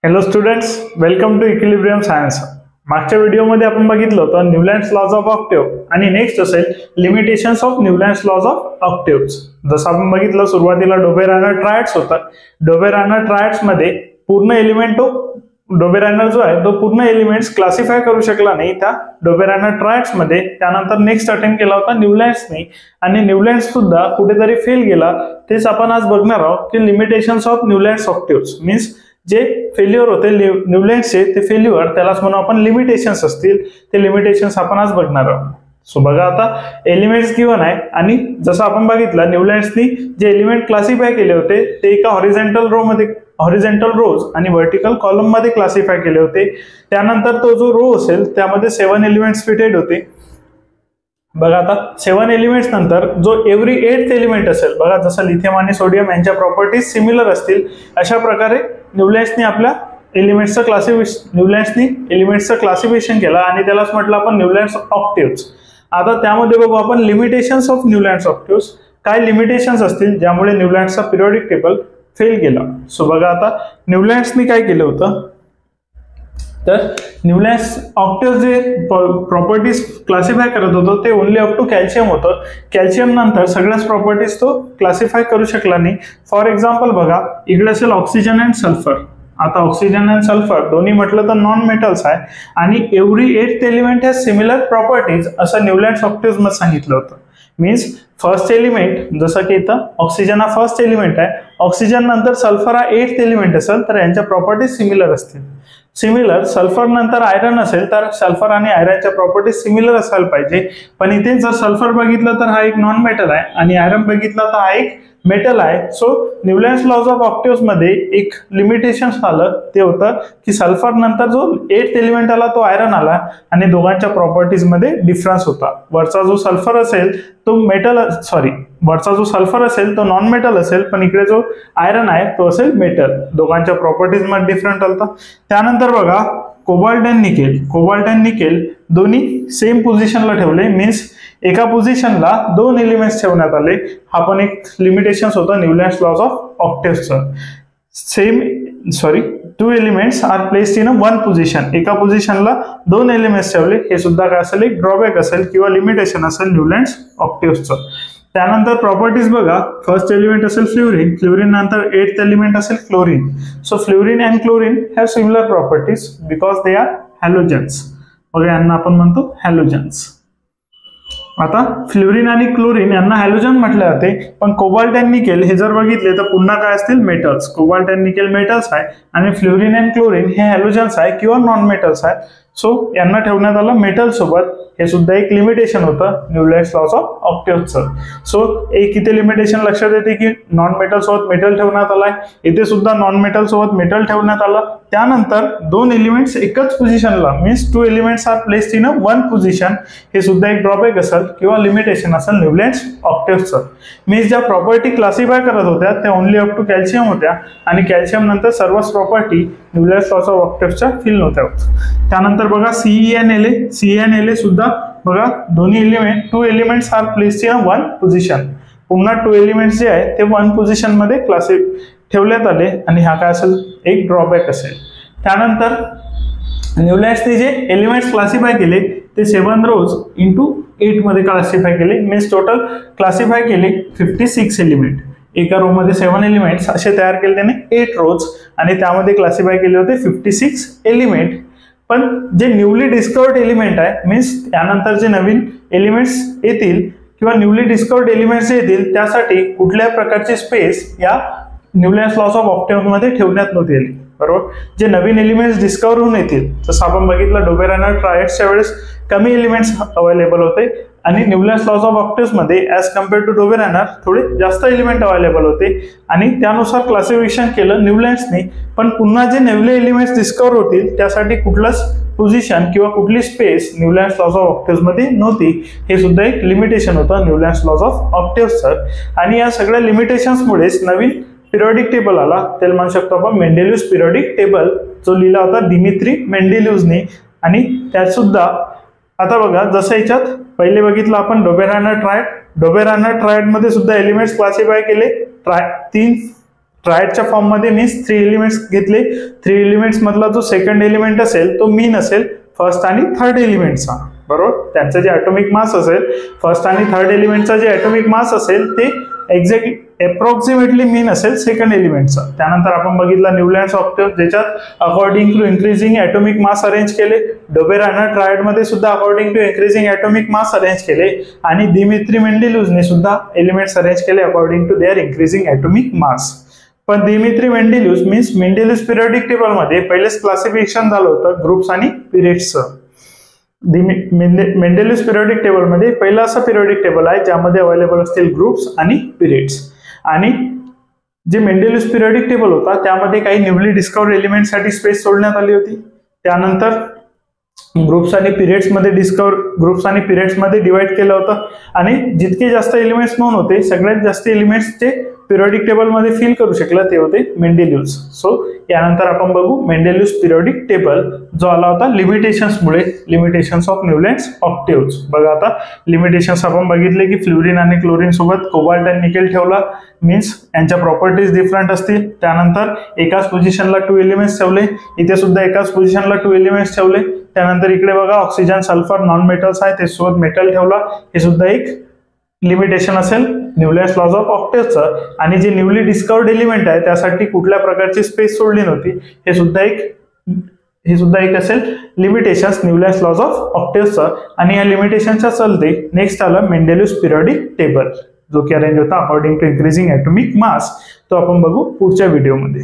Hello students, welcome to equilibrium science. मागच्या व्हिडिओमध्ये आपण बघितलं होतं न्यूलँड्स लॉज ऑफ ऑक्टेव्ह आणि नेक्स्ट असेल limitations of Newlands laws of octaves. जसं आपण बघितलं सुरुवातीला डोबेरानर ट्रायड्स होता. डोबेरानर ट्रायड्स मध्ये पूर्ण एलिमेंट डोबेरानर जो आहे तो पूर्ण एलिमेंट्स क्लासिफाय करू शकला नाही त्या डोबेरानर ट्रायड्स मध्ये. त्यानंतर नेक्स्ट अटेम्प्ट केला होता न्यूलँड्सने आणि न्यूलँड्स सुद्धा कुठेतरी फेल गेला. तेच आपण आज बघणार आहोत की लिमिटेशन्स ऑफ न्यूलँड्स ऑक्टेव्ह्स मीन्स जे फेल्युअर होते न्यूलँड्सचे ते फेल्युअर त्यालाच म्हणू आपण लिमिटेशन्स असतील. ते लिमिटेशन्स आपण आज बघणार आहोत. सो बघा आता एलिमेंट्स गिवन आहे आणि जसं आपण बघितलं न्यूलँड्सनी जे एलिमेंट क्लासिफाय केले होते ते एका हॉरिझॉन्टल रोज आणि व्हर्टिकल कॉलम मध्ये क्लासिफाय केले होते. त्यानंतर तो जो रो असेल त्यामध्ये 7 एलिमेंट्स फिटेड होते. बघा आता 7 एलिमेंट्स नंतर जो एव्हरी 8th एलिमेंट असेल, बघा जसं लिथियम आणि सोडियम यांच्या प्रॉपर्टीज सिमिलर असतील अशा प्रकारे न्यूलँड्सनी आपल्या एलिमेंट्सचं क्लासिफिकेशन केलं आणि त्यालाच म्हटलं आपण न्यूलँड्स ऑक्टेव्ह्स. आता त्यामध्ये बघू आपण लिमिटेशन्स ऑफ न्यूलँड्स ऑक्टेव्ह्स. काय लिमिटेशन्स असतील ज्यामुळे न्यूलँड्सचा पिरियोडिक टेबल फेल गेला. सो बघा आता न्यूलँड्सनी काय केलं होतं तर न्यूलँड्स ऑक्टेव्ह जे प्रॉपर्टीज क्लासिफाय करत होतो ते ओनली अप टू कॅल्शियम होतं. कॅल्शियम नंतर सगळ्याच प्रॉपर्टीज तो क्लासिफाय करू शकला नाही. फॉर एक्झाम्पल बघा इकडे असेल ऑक्सिजन अँड सल्फर. आता ऑक्सिजन अँड सल्फर दोन्ही म्हटलं तर नॉन मेटल्स आहे आणि every 8th element has similar properties असं न्यूलँड्स ऑक्टेव्ह मध्ये सांगितलं होतं. मीन्स फर्स्ट एलिमेंट जसं की इथं ऑक्सिजन हा फर्स्ट एलिमेंट आहे, ऑक्सिजन नंतर सल्फर हा 8th एलिमेंट असेल तर यांच्या प्रॉपर्टीज सिमिलर असतील. सिमिलर सल्फर नंतर आयरन असेल तर सल्फर आणि आयरनच्या प्रॉपर्टीज सिमिलर असायला पाहिजे. पण इथे जर सल्फर बघितलं तर हा एक नॉन मेटल आहे आणि आयरन बघितलं तर हा एक मेटल आहे. सो न्यूलँड्स लॉज ऑफ ऑक्टेव्ह्स मध्ये एक लिमिटेशन आलं ते होतं की सल्फर नंतर जो 8th एलिमेंट आला तो आयरन आला आणि दोघांच्या प्रॉपर्टीज मध्ये डिफरन्स होता. वरचा जो सल्फर असेल तो वरचा जो सल्फर असेल तो नॉन मेटल असेल पण इकडे जो आयरन आहे तो असेल मेटल. दोघांच्या प्रॉपर्टीज मध्ये डिफरंट आलता. त्यानंतर बघा कोबाल्ट अँड निकेल दोन्ही सेम पोझिशनला ठेवले. मीन्स एका पोझिशनला 2 एलिमेंट्स ठेवण्यात आले. हा पण एक लिमिटेशन्स होता न्यूलँड्स लॉज ऑफ ऑक्टेव्हचं. 2 elements are placed in one position. एका पोझिशनला 2 एलिमेंट्स ठेवले. हे सुद्धा काय असेल एक ड्रॉबॅक असेल किंवा लिमिटेशन असेल न्यूलँड्स ऑक्टेव्हचं. त्यानंतर प्रॉपर्टीज बघा फर्स्ट एलिमेंट असेल फ्लोरीन नंतर 8th एलिमेंट असेल chlorine. So fluorine and chlorine have similar properties because they are halogens. बघा यांना आपण म्हणतो हॅलोजन्स. आता फ्लोरीन आणि क्लोरीन यांना हॅलोजन म्हटले जाते. पण कोबाल्ट अँड निकेल हे जर बघितले तर पुन्हा काय असतील metals. Cobalt and nickel metals आहे आणि फ्लोरीन अँड क्लोरीन हे हॅलोजन्स आहे किंवा नॉन मेटल्स आहे. सो यांना ठेवण्यात आलं मेटल सोबत. हे सुद्धा एक लिमिटेशन होतं न्यूलँड्स लॉज ऑफ ऑक्टेव्हचं. सो एक इथे लिमिटेशन लक्षात येते की नॉन मेटल सोबत मेटल ठेवण्यात आलाय. इथे सुद्धा नॉन मेटल सोबत मेटल ठेवण्यात आलं. त्यानंतर 2 एलिमेंट्स एकच पोझिशनला means 2 elements are placed in one position. हे सुद्धा एक ड्रॉबॅक असेल किंवा लिमिटेशन असेल न्यूलँड्स ऑक्टेव्हचं. मीन्स ज्या प्रॉपर्टी क्लासिफाय करत होत्या त्या ओनली अप टू कॅल्शियम होत्या आणि कॅल्शियम नंतर सर्वच प्रॉपर्टी न्यूलँड्स लॉज ऑफ ऑक्टेव्हच्या फील नव्हत्या. त्यानंतर बघा CENLA सुद्धा बघा दोन्ही 2 elements are placed in one position. पुन्हा 2 एलिमेंट्स जे आहे ते वन पोझिशन मध्ये ठेवण्यात आले आणि हा काय असेल एक ड्रॉबॅक असेल. त्यानंतर न्यूलँड्सने जे एलिमेंट्स क्लासिफाय केले ते 7 रोज इंटू 8 मध्ये क्लासिफाय केले. मीन्स टोटल क्लासिफाय केले 56 एलिमेंट. एका रो मध्ये 7 एलिमेंट्स असे तयार केले त्याने 8 रोज आणि त्यामध्ये क्लासिफाय केले होते 56 एलिमेंट. पण जे न्यूली डिस्कवर्ड एलिमेंट आहे मीन्स त्यानंतर जे नवीन एलिमेंट्स येतील किंवा न्यूली डिस्कवर्ड एलिमेंट्स येतील त्यासाठी कुठल्या प्रकारची स्पेस या न्यूलँड्स लॉज ऑफ ऑक्टेव्ह मध्ये ठेवण्यात नव्हती आली. बरोबर. जे नवीन एलिमेंट्स डिस्कवर होऊन येतील जसं आपण बघितलं डोबेरानर ट्रायड्सच्या वेळेस कमी एलिमेंट्स अवेलेबल होते आणि न्यूलँड्स लॉज ऑफ ऑक्टेव्ह मध्ये ॲज कम्पेअर टू डोबेरानर थोडे जास्त एलिमेंट अवेलेबल होते आणि त्यानुसार क्लासिफिकेशन केलं न्यूलँड्सने. पण पुन्हा जे नवीन एलिमेंट्स डिस्कवर होतील त्यासाठी कुठलंच पोझिशन किंवा कुठली space Newlands laws of octave मध्ये नव्हती. हे सुद्धा एक लिमिटेशन होतं न्यूलँड्स लॉज ऑफ ऑक्टेव्हचं. आणि या सगळ्या लिमिटेशन्समुळेच नवीन पिरियोडिक टेबल आला. त्याला म्हणू शकतो आपण मेंडेलिव्हस पिरियोडिक टेबल जो लिहिला होता दिमित्री मेंडेलिव्हजने. आणि त्यात सुद्धा आता बघा जसं याच्यात पहिले बघितलं आपण डोबेरानर ट्रायड मध्ये सुद्धा एलिमेंट्स क्लासिफाय केले 3 ट्रायडच्या फॉर्म मध्ये मीन्स 3 एलिमेंट्स घेतले, 3 एलिमेंट्स मधला जो सेकंड एलिमेंट असेल तो मीन असेल फर्स्ट आणि थर्ड एलिमेंटचा, बरोबर. त्यांचं जे ॲटॉमिक मास असेल फर्स्ट आणि थर्ड एलिमेंटचा जे ॲटॉमिक मास असेल ते एक्झॅक्टली अप्रॉक्सिमेटली मीन असेल सेकंड एलिमेंटचा. त्यानंतर आपण बघितला न्यूलँड्स ऑक्टेव्ह, ज्याच्यात according to increasing atomic mass arrange केले. डोबेरायनर ट्रायड मध्ये सुद्धा according to increasing atomic mass arrange केले आणि दिमित्री मेंडेलिव्हने सुद्धा एलिमेंट्स अरेंज केले according to their increasing atomic mass. पण Dmitri Mendeleev means Mendeleev periodic table मध्ये पहिलेच क्लासिफिकेशन झालं होतं ग्रुप्स आणि पिरियड्सचं. मेंडेलिव्ह पिरियडिक टेबल मध्ये पहिला असं पिरियडिक टेबल आहे ज्यामध्ये अवेलेबल असतील ग्रुप्स आणि पिरियड्स. आणि जे मेंडेलिव्ह पिरियडिक टेबल होता त्यामध्ये काही न्यूली डिस्कव्हर्ड एलिमेंट साठी स्पेस सोडण्यात आली होती. त्यानंतर ग्रुप्स आणि पिरियड्स मध्ये डिवाइड केलं होतं आणि जितके जास्त एलिमेंट्स नोन होते सगळ्यात जास्त एलिमेंट्स जे पिरियडिक टेबल मध्ये फिल करू शकला ते होते मेंडेलिव्ह. सो यानंतर आपण बघू मेंडेलिव्ह पिरियडिक टेबल जो आला होता लिमिटेशन्समुळे, लिमिटेशन्स ऑफ न्यूलँड्स ऑक्टेव्ह्ज. बघा आता लिमिटेशन्स आपण बघितले की फ्लोरीन आणि क्लोरीन सोबत कोबाल्ट आणि निकेल ठेवला मीन्स यांच्या प्रॉपर्टीज डिफरंट असतील. त्यानंतर एकाच पोझिशनला 2 एलिमेंट्स ठेवले, इथे सुद्धा एकाच पोझिशनला 2 एलिमेंट्स ठेवले. त्यानंतर इकडे बघा ऑक्सिजन सल्फर नॉन मेटल्स आहे ते सोबत मेटल ठेवला, हे सुद्धा एक लिमिटेशन असेल न्यूलँड्स लॉज ऑफ ऑक्टेव्हचं. आणि जे न्यूली डिस्कवर्ड एलिमेंट आहे त्यासाठी कुठल्या प्रकारची स्पेस सोडली नव्हती, हे सुद्धा एक असेल लिमिटेशन्स न्यूलँड्स लॉज ऑफ ऑक्टेव्हचं. आणि या लिमिटेशनच्या चलते नेक्स्ट आलं मेंडेलिव्ह पिरियडिक टेबल जो की अरेंज होता according to increasing atomic mass. तो आपण बघू पुढच्या व्हिडिओमध्ये.